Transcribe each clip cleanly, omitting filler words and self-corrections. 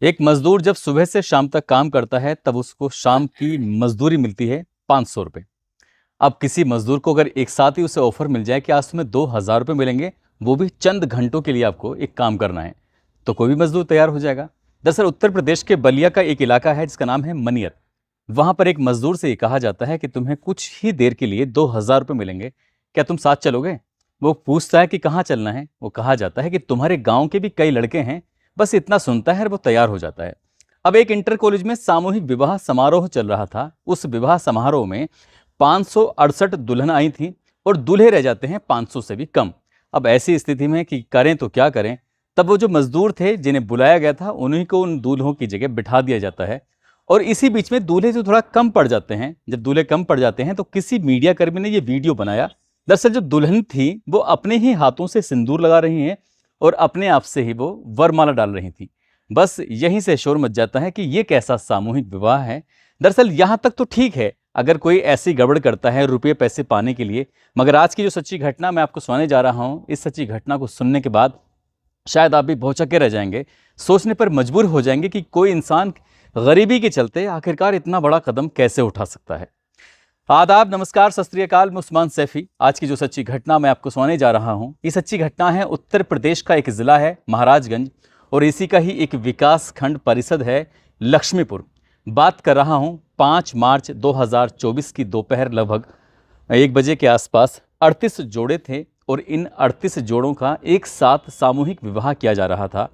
एक मजदूर जब सुबह से शाम तक काम करता है तब उसको शाम की मजदूरी मिलती है 500 रुपये। अब किसी मजदूर को अगर एक साथ ही उसे ऑफर मिल जाए कि आज तुम्हें 2000 रुपये मिलेंगे, वो भी चंद घंटों के लिए आपको एक काम करना है, तो कोई भी मजदूर तैयार हो जाएगा। दरअसल उत्तर प्रदेश के बलिया का एक इलाका है जिसका नाम है मनियर। वहां पर एक मजदूर से ये कहा जाता है कि तुम्हें कुछ ही देर के लिए 2000 रुपये मिलेंगे, क्या तुम साथ चलोगे? वो पूछता है कि कहाँ चलना है। वो कहा जाता है कि तुम्हारे गांव के भी कई लड़के हैं। बस इतना सुनता है और वो तैयार हो जाता है। अब एक इंटर कॉलेज में सामूहिक विवाह समारोह चल रहा था। उस विवाह समारोह में 568 दुल्हन आई थी और दूल्हे रह जाते हैं 500 से भी कम। अब ऐसी स्थिति में कि करें तो क्या करें, तब वो जो मजदूर थे जिन्हें बुलाया गया था उन्हीं को उन दूल्हों की जगह बिठा दिया जाता है। और इसी बीच में दूल्हे जो थोड़ा कम पड़ जाते हैं, जब दूल्हे कम पड़ जाते हैं तो किसी मीडिया कर्मी ने ये वीडियो बनाया। दरअसल जो दुल्हन थी वो अपने ही हाथों से सिंदूर लगा रही हैं और अपने आप से ही वो वरमाला डाल रही थी। बस यहीं से शोर मच जाता है कि ये कैसा सामूहिक विवाह है। दरअसल यहाँ तक तो ठीक है अगर कोई ऐसी गड़बड़ करता है रुपये पैसे पाने के लिए, मगर आज की जो सच्ची घटना मैं आपको सुनाने जा रहा हूँ, इस सच्ची घटना को सुनने के बाद शायद आप भी भौचक्के रह जाएंगे, सोचने पर मजबूर हो जाएंगे कि कोई इंसान गरीबी के चलते आखिरकार इतना बड़ा कदम कैसे उठा सकता है। आदाब, नमस्कार, सत श्री अकाल। मैं उस्मान सैफी। आज की जो सच्ची घटना मैं आपको सुनाने जा रहा हूँ, ये सच्ची घटना है उत्तर प्रदेश का एक ज़िला है महाराजगंज, और इसी का ही एक विकास खंड परिषद है लक्ष्मीपुर। बात कर रहा हूँ 5 मार्च 2024 की दोपहर लगभग 1 बजे के आसपास 38 जोड़े थे और इन 38 जोड़ों का एक साथ सामूहिक विवाह किया जा रहा था।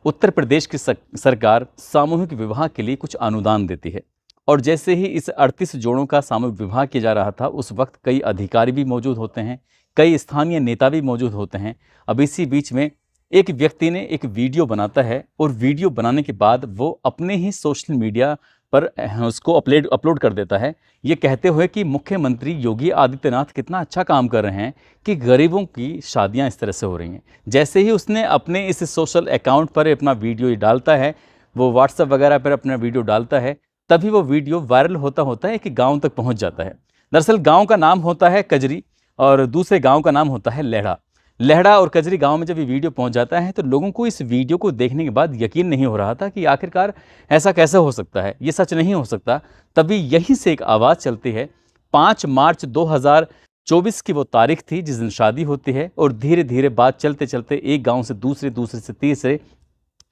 उत्तर प्रदेश की सरकार सामूहिक विवाह के लिए कुछ अनुदान देती है, और जैसे ही इस 38 जोड़ों का सामूहिक विवाह किया जा रहा था उस वक्त कई अधिकारी भी मौजूद होते हैं, कई स्थानीय नेता भी मौजूद होते हैं। अब इसी बीच में एक व्यक्ति ने एक वीडियो बनाता है और वीडियो बनाने के बाद वो अपने ही सोशल मीडिया पर उसको अपलोड कर देता है, ये कहते हुए कि मुख्यमंत्री योगी आदित्यनाथ कितना अच्छा काम कर रहे हैं कि गरीबों की शादियां इस तरह से हो रही हैं। जैसे ही उसने अपने इस सोशल अकाउंट पर अपना वीडियो डालता है, वो व्हाट्सएप वगैरह पर अपना वीडियो डालता है, तभी वो वीडियो वायरल होता होता है कि गांव तक पहुंच जाता है। दरअसल गांव का नाम होता है कजरी और दूसरे गांव का नाम होता है लेहड़ा। लेहड़ा और कजरी गांव में जब ये वीडियो पहुंच जाता है तो लोगों को इस वीडियो को देखने के बाद यकीन नहीं हो रहा था कि आखिरकार ऐसा कैसे हो सकता है, ये सच नहीं हो सकता। तभी यहीं से एक आवाज़ चलती है। 5 मार्च 2024 की वो तारीख थी जिस दिन शादी होती है, और धीरे धीरे बात चलते चलते एक गाँव से दूसरे, दूसरे से तीसरे,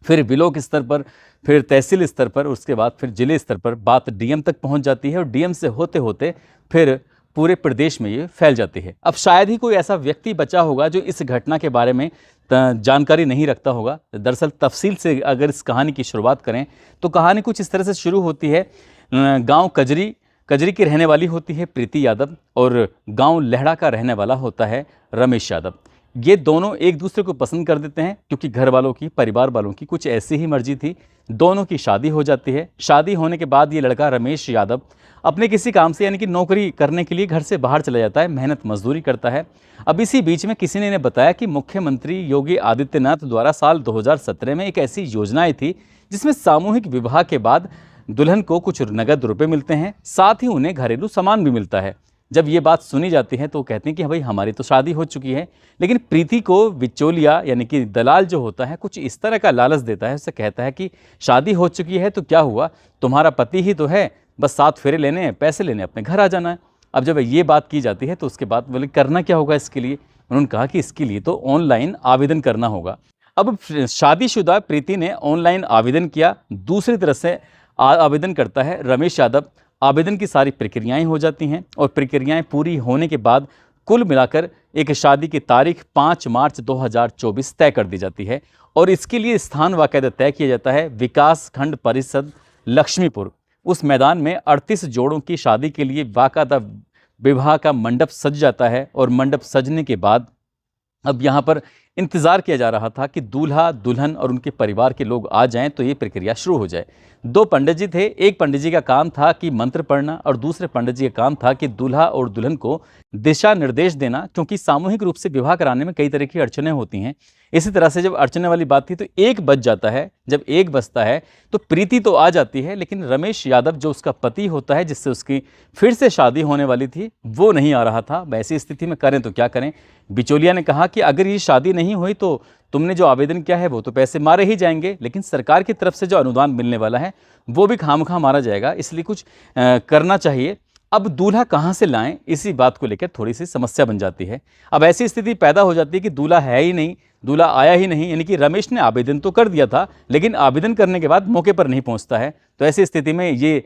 फिर ब्लॉक स्तर पर, फिर तहसील स्तर पर, उसके बाद फिर जिले स्तर पर बात डीएम तक पहुंच जाती है, और डीएम से होते होते फिर पूरे प्रदेश में ये फैल जाती है। अब शायद ही कोई ऐसा व्यक्ति बचा होगा जो इस घटना के बारे में जानकारी नहीं रखता होगा। दरअसल तफसील से अगर इस कहानी की शुरुआत करें तो कहानी कुछ इस तरह से शुरू होती है। गांव कजरी की रहने वाली होती है प्रीति यादव, और गांव लेहड़ा का रहने वाला होता है रमेश यादव। ये दोनों एक दूसरे को पसंद कर देते हैं क्योंकि घर वालों की, परिवार वालों की कुछ ऐसी ही मर्जी थी। दोनों की शादी हो जाती है। शादी होने के बाद ये लड़का रमेश यादव अपने किसी काम से, यानी कि नौकरी करने के लिए घर से बाहर चला जाता है, मेहनत मजदूरी करता है। अब इसी बीच में किसी ने इन्हें बताया कि मुख्यमंत्री योगी आदित्यनाथ द्वारा साल 2017 में एक ऐसी योजना आई थी जिसमें सामूहिक विवाह के बाद दुल्हन को कुछ नगद रुपए मिलते हैं, साथ ही उन्हें घरेलू सामान भी मिलता है। जब ये बात सुनी जाती है तो कहते हैं कि भाई हमारी तो शादी हो चुकी है, लेकिन प्रीति को बिचौलिया यानी कि दलाल जो होता है कुछ इस तरह का लालच देता है। उससे कहता है कि शादी हो चुकी है तो क्या हुआ, तुम्हारा पति ही तो है, बस 7 फेरे लेने हैं, पैसे लेने, अपने घर आ जाना है। अब जब ये बात की जाती है तो उसके बाद बोले करना क्या होगा इसके लिए। उन्होंने कहा कि इसके लिए तो ऑनलाइन आवेदन करना होगा। अब शादीशुदा प्रीति ने ऑनलाइन आवेदन किया, दूसरी तरफ से आवेदन करता है रमेश यादव। आवेदन की सारी प्रक्रियाएं हो जाती हैं और प्रक्रियाएं पूरी होने के बाद कुल मिलाकर एक शादी की तारीख 5 मार्च 2024 तय कर दी जाती है, और इसके लिए स्थान बाकायदा तय किया जाता है विकास खंड परिषद लक्ष्मीपुर। उस मैदान में 38 जोड़ों की शादी के लिए बाकायदा विवाह का मंडप सज जाता है, और मंडप सजने के बाद अब यहाँ पर इंतज़ार किया जा रहा था कि दूल्हा दुल्हन और उनके परिवार के लोग आ जाएं तो ये प्रक्रिया शुरू हो जाए। 2 पंडित जी थे। एक पंडित जी का काम था कि मंत्र पढ़ना, और दूसरे पंडित जी का काम था कि दूल्हा और दुल्हन को दिशा निर्देश देना, क्योंकि सामूहिक रूप से विवाह कराने में कई तरह की अड़चनें होती हैं। इसी तरह से जब अड़चने वाली बात थी तो 1 बज जाता है। जब 1 बजता है तो प्रीति तो आ जाती है, लेकिन रमेश यादव जो उसका पति होता है जिससे उसकी फिर से शादी होने वाली थी वो नहीं आ रहा था। वैसी स्थिति में करें तो क्या करें। बिचौलिया ने कहा कि अगर ये शादी नहीं हुई तो तुमने जो आवेदन किया है वो तो पैसे मारे ही जाएंगे, लेकिन सरकार की तरफ से जो अनुदान मिलने वाला है वो भी खामखा मारा जाएगा, इसलिए कुछ करना चाहिए। अब दूल्हा कहाँ से लाएं, इसी बात को लेकर थोड़ी सी समस्या बन जाती है। अब ऐसी स्थिति पैदा हो जाती है कि दूल्हा है ही नहीं, दूल्हा आया ही नहीं, यानी कि रमेश ने आवेदन तो कर दिया था लेकिन आवेदन करने के बाद मौके पर नहीं पहुंचता है। तो ऐसी स्थिति में ये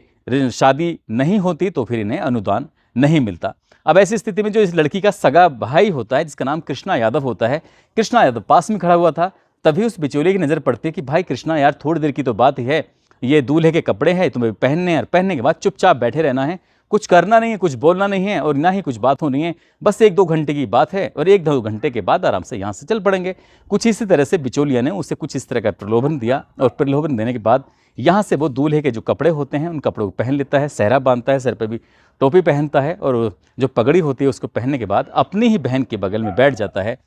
शादी नहीं होती तो फिर इन्हें अनुदान नहीं मिलता। अब ऐसी स्थिति में जो इस लड़की का सगा भाई होता है, जिसका नाम कृष्णा यादव होता है, कृष्णा यादव पास में खड़ा हुआ था, तभी उस बिचौलिए की नज़र पड़ती है कि भाई कृष्णा यार, थोड़ी देर की तो बात ही है, ये दूल्हे के कपड़े हैं, तुम्हें पहनने हैं, पहनने के बाद चुपचाप बैठे रहना है, कुछ करना नहीं है, कुछ बोलना नहीं है और ना ही कुछ बात होनी है, बस 1-2 घंटे की बात है और 1-2 घंटे के बाद आराम से यहाँ से चल पड़ेंगे। कुछ इसी तरह से बिचौलिया ने उसे कुछ इस तरह का प्रलोभन दिया और प्रलोभन देने के बाद यहाँ से वो दूल्हे के जो कपड़े होते हैं उन कपड़ों को पहन लेता है, सेहरा बांधता है, सर पे भी टोपी पहनता है और जो पगड़ी होती है उसको पहनने के बाद अपनी ही बहन के बगल में बैठ जाता है।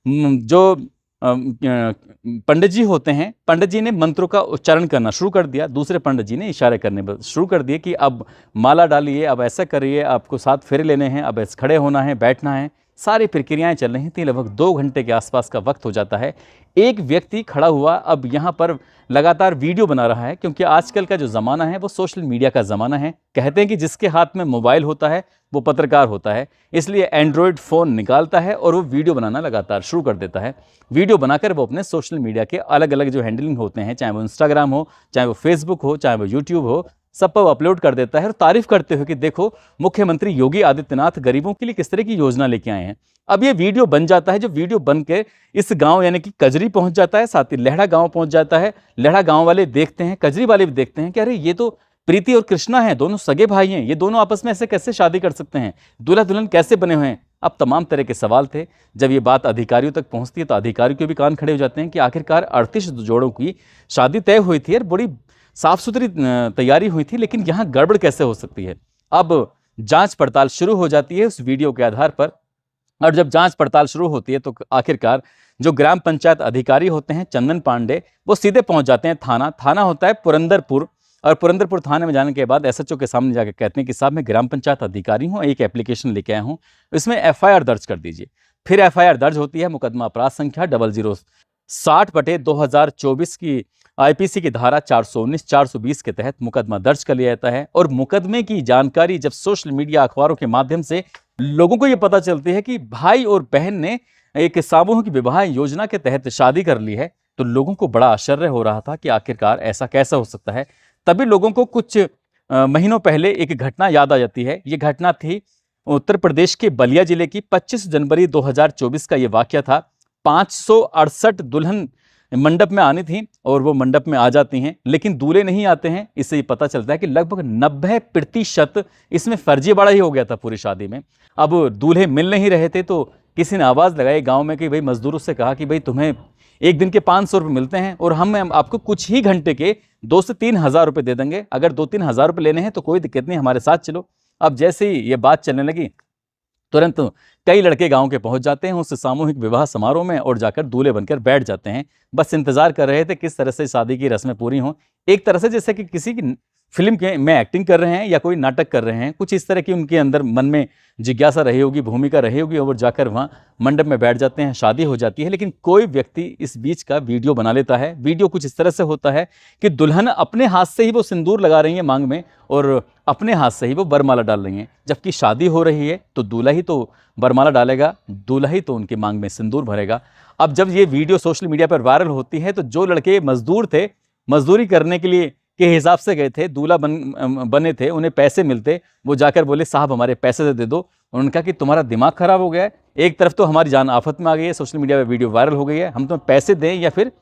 जो पंडित जी होते हैं, पंडित जी ने मंत्रों का उच्चारण करना शुरू कर दिया, दूसरे पंडित जी ने इशारे करने शुरू कर दिए कि अब माला डालिए, अब ऐसा करिए, आपको 7 फेरे लेने हैं, अब ऐसे खड़े होना है, बैठना है, सारी प्रक्रियाएं चल रही थी। लगभग 2 घंटे के आसपास का वक्त हो जाता है। एक व्यक्ति खड़ा हुआ अब यहाँ पर लगातार वीडियो बना रहा है, क्योंकि आजकल का जो ज़माना है वो सोशल मीडिया का ज़माना है। कहते हैं कि जिसके हाथ में मोबाइल होता है वो पत्रकार होता है, इसलिए एंड्रॉयड फ़ोन निकालता है और वो वीडियो बनाना लगातार शुरू कर देता है। वीडियो बनाकर वो अपने सोशल मीडिया के अलग अलग जो हैंडलिंग होते हैं, चाहे वो इंस्टाग्राम हो, चाहे वो फेसबुक हो, चाहे वो यूट्यूब हो, सब पर अपलोड कर देता है और तारीफ करते हुए कि देखो मुख्यमंत्री योगी आदित्यनाथ गरीबों के लिए किस तरह की योजना लेके आए हैं। अब ये वीडियो बन जाता है, जो वीडियो बन के इस गांव यानी कि कजरी पहुंच जाता है, साथ ही लेहड़ा गांव पहुंच जाता है। लेहड़ा गांव वाले देखते हैं, कजरी वाले भी देखते हैं कि अरे ये तो प्रीति और कृष्णा हैं, दोनों सगे भाई हैं, ये दोनों आपस में ऐसे कैसे शादी कर सकते हैं, दूल्हा दुल्हन कैसे बने हुए हैं। अब तमाम तरह के सवाल थे। जब ये बात अधिकारियों तक पहुंचती है तो अधिकारियों के भी कान खड़े हो जाते हैं कि आखिरकार 38 जोड़ों की शादी तय हुई थी और बड़ी साफ सुथरी तैयारी हुई थी, लेकिन यहाँ गड़बड़ कैसे हो सकती है। अब जांच पड़ताल शुरू हो जाती है उस वीडियो के आधार पर, और जब जांच पड़ताल शुरू होती है तो आखिरकार जो ग्राम पंचायत अधिकारी होते हैं चंदन पांडे, वो सीधे पहुंच जाते हैं थाना होता है पुरंदरपुर, और पुरंदरपुर थाने में जाने के बाद एसएचओ के सामने जाकर कहते हैं कि साहब मैं ग्राम पंचायत अधिकारी हूं, एक एप्लीकेशन लेके आया हूं, इसमें एफआईआर दर्ज कर दीजिए। फिर एफआईआर दर्ज होती है, मुकदमा अपराध संख्या 0060/2024 की आईपीसी की धारा 419 420 के तहत मुकदमा दर्ज कर लिया जाता है। और मुकदमे की जानकारी जब सोशल मीडिया अखबारों के माध्यम से लोगों को यह पता चलती है कि भाई और बहन ने एक सामूहिक विवाह योजना के तहत शादी कर ली है, तो लोगों को बड़ा आश्चर्य हो रहा था कि आखिरकार ऐसा कैसा हो सकता है। तभी लोगों को कुछ महीनों पहले एक घटना याद आ जाती है। ये घटना थी उत्तर प्रदेश के बलिया जिले की 25 जनवरी 2024 का ये वाकया था। 568 दुल्हन मंडप में आनी थी और वो मंडप में आ जाती हैं, लेकिन दूल्हे नहीं आते हैं। इससे ये पता चलता है कि लगभग 90% इसमें फर्जीवाड़ा ही हो गया था पूरी शादी में। अब दूल्हे मिल नहीं रहे थे तो किसी ने आवाज़ लगाई गांव में कि भाई मजदूरों से कहा कि भाई तुम्हें एक दिन के 500 रुपये मिलते हैं और हम आपको कुछ ही घंटे के 2 से 3 हज़ार रुपये दे देंगे, अगर 2-3 हज़ार रुपये लेने हैं तो कोई दिक्कत नहीं, हमारे साथ चलो। अब जैसे ही ये बात चलने लगी तुरंत कई लड़के गांव के पहुंच जाते हैं उस सामूहिक विवाह समारोह में और जाकर दूल्हे बनकर बैठ जाते हैं। बस इंतजार कर रहे थे किस तरह से शादी की रस्में पूरी हों। एक तरह से जैसे कि किसी की फिल्म के में एक्टिंग कर रहे हैं या कोई नाटक कर रहे हैं, कुछ इस तरह की उनके अंदर मन में जिज्ञासा रही होगी, भूमिका रही होगी, और जाकर वहाँ मंडप में बैठ जाते हैं, शादी हो जाती है। लेकिन कोई व्यक्ति इस बीच का वीडियो बना लेता है। वीडियो कुछ इस तरह से होता है कि दुल्हन अपने हाथ से ही वो सिंदूर लगा रही है मांग में और अपने हाथ से ही वो बरमाला डाल रही हैं, जबकि शादी हो रही है तो दूल्हा ही तो बरमाला डालेगा, दूल्हा ही तो उनकी मांग में सिंदूर भरेगा। अब जब ये वीडियो सोशल मीडिया पर वायरल होती है तो जो लड़के मजदूर थे, मजदूरी करने के लिए के हिसाब से गए थे, दूल्हा बने थे, उन्हें पैसे मिलते, वो जाकर बोले साहब हमारे पैसे दे दो। उन्होंने कहा कि तुम्हारा दिमाग खराब हो गया है, एक तरफ तो हमारी जान आफत में आ गई है, सोशल मीडिया पर वीडियो वायरल हो गई है, हम तुम्हें पैसे दें या फिर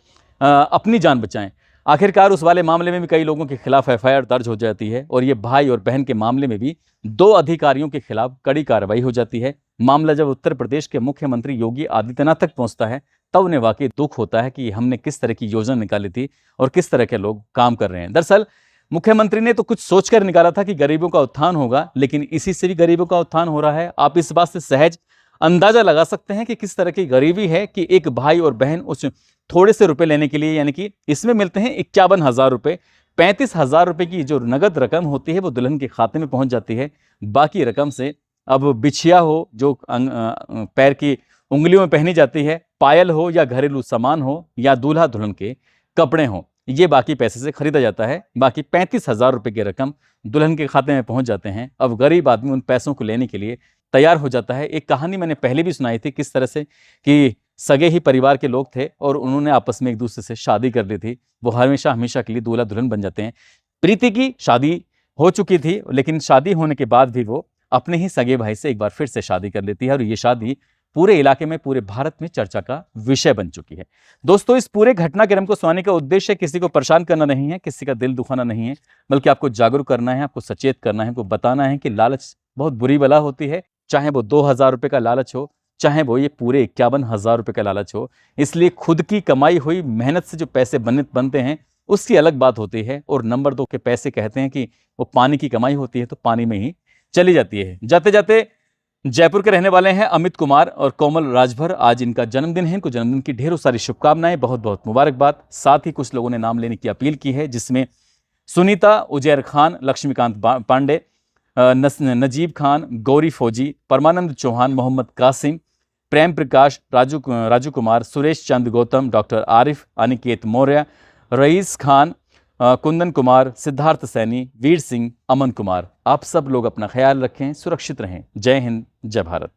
अपनी जान बचाएं। आखिरकार उस वाले मामले में भी कई लोगों के खिलाफ एफआईआर दर्ज हो जाती है और ये भाई और बहन के मामले में भी 2 अधिकारियों के खिलाफ कड़ी कार्रवाई हो जाती है। मामला जब उत्तर प्रदेश के मुख्यमंत्री योगी आदित्यनाथ तक पहुंचता है तब उन्हें वाकई दुख होता है कि हमने किस तरह की योजना निकाली थी और किस तरह के लोग काम कर रहे हैं। दरअसल मुख्यमंत्री ने तो कुछ सोचकर निकाला था कि गरीबों का उत्थान होगा, लेकिन इसी से भी गरीबों का उत्थान हो रहा है। आप इस बात से सहज अंदाजा लगा सकते हैं कि किस तरह की गरीबी है कि एक भाई और बहन उस थोड़े से रुपए लेने के लिए, यानी कि इसमें मिलते हैं 51,000 रुपये, 35,000 रुपये की जो नगद रकम होती है वो दुल्हन के खाते में पहुंच जाती है। बाकी रकम से अब बिछिया हो, जो पैर की उंगलियों में पहनी जाती है, पायल हो या घरेलू सामान हो या दूल्हा दुल्हन के कपड़े हों, ये बाकी पैसे से खरीदा जाता है। बाकी 35,000 रुपए की रकम दुल्हन के खाते में पहुंच जाते हैं। अब गरीब आदमी उन पैसों को लेने के लिए तैयार हो जाता है। एक कहानी मैंने पहले भी सुनाई थी, किस तरह से कि सगे ही परिवार के लोग थे और उन्होंने आपस में एक दूसरे से शादी कर ली थी। वो हमेशा हमेशा के लिए दूल्हा दुल्हन बन जाते हैं। प्रीति की शादी हो चुकी थी, लेकिन शादी होने के बाद भी वो अपने ही सगे भाई से एक बार फिर से शादी कर लेती है और ये शादी पूरे इलाके में, पूरे भारत में चर्चा का विषय बन चुकी है। दोस्तों, इस पूरे घटनाक्रम को सुनाने का उद्देश्य किसी को परेशान करना नहीं है, किसी का दिल दुखाना नहीं है, बल्कि आपको जागरूक करना है, आपको सचेत करना है, आपको बताना है कि लालच बहुत बुरी बला होती है। चाहे वो 2,000 रुपए का लालच हो, चाहे वो ये पूरे 51,000 रुपए का लालच हो। इसलिए खुद की कमाई हुई मेहनत से जो पैसे बनते हैं उसकी अलग बात होती है। और नंबर 2 के पैसे कहते हैं कि वो पानी की कमाई होती है, तो पानी में ही चली जाती है। जाते जाते जयपुर के रहने वाले हैं अमित कुमार और कोमल राजभर। आज इनका जन्मदिन है, इनको जन्मदिन की ढेरों सारी शुभकामनाएं, बहुत बहुत मुबारकबाद। साथ ही कुछ लोगों ने नाम लेने की अपील की है, जिसमें सुनीता, उजैर खान, लक्ष्मीकांत पांडे, नजीब खान, गौरी फौजी, परमानंद चौहान, मोहम्मद कासिम, प्रेम प्रकाश, राजू कुमार, सुरेश चंद गौतम, डॉक्टर आरिफ, अनिकेत मौर्य, रईस खान, कुंदन कुमार, सिद्धार्थ सैनी, वीर सिंह, अमन कुमार। आप सब लोग अपना ख्याल रखें, सुरक्षित रहें। जय हिंद, जय भारत।